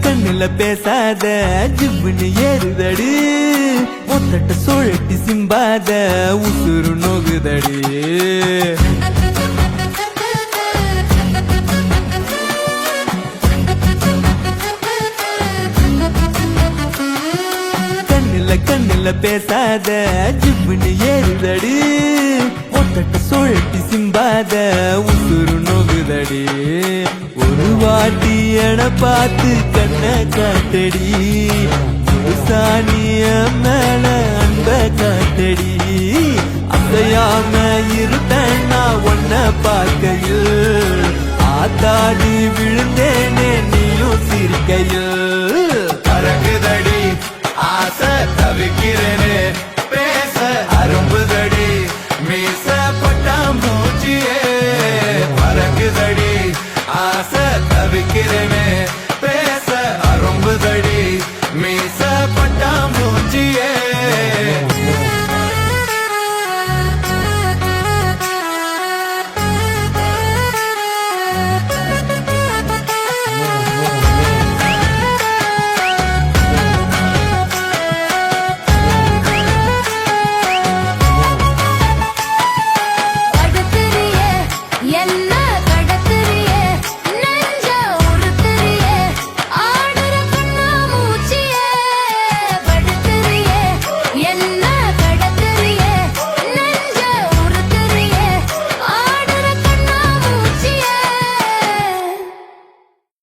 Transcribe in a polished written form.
கண்ணுல பேசாத ஜிவ்வுன்னு ஏறுதடி மொத்தட்ட சோழட்டி சிம்பாத உசுறு நோகுதடி கண்ணுல பேசாத ஜிவ்வுன்னு ஏறுதடி மொத்தட்ட சோழட்டி சிம்பாத உசுறு நோகுதடி ஒரு வாட்டி என பார்த்து கண்ண காட்டடி சாணிய மேல அன்ப காட்டடி அசையாம இருப்பேன் நான் ஒன்ன பார்க்கையில் ஆத்தாடி விழுந்தேனே நீயும் சிரிக்கையில் பறகுதடி ஆசை தவிக்கிறேனே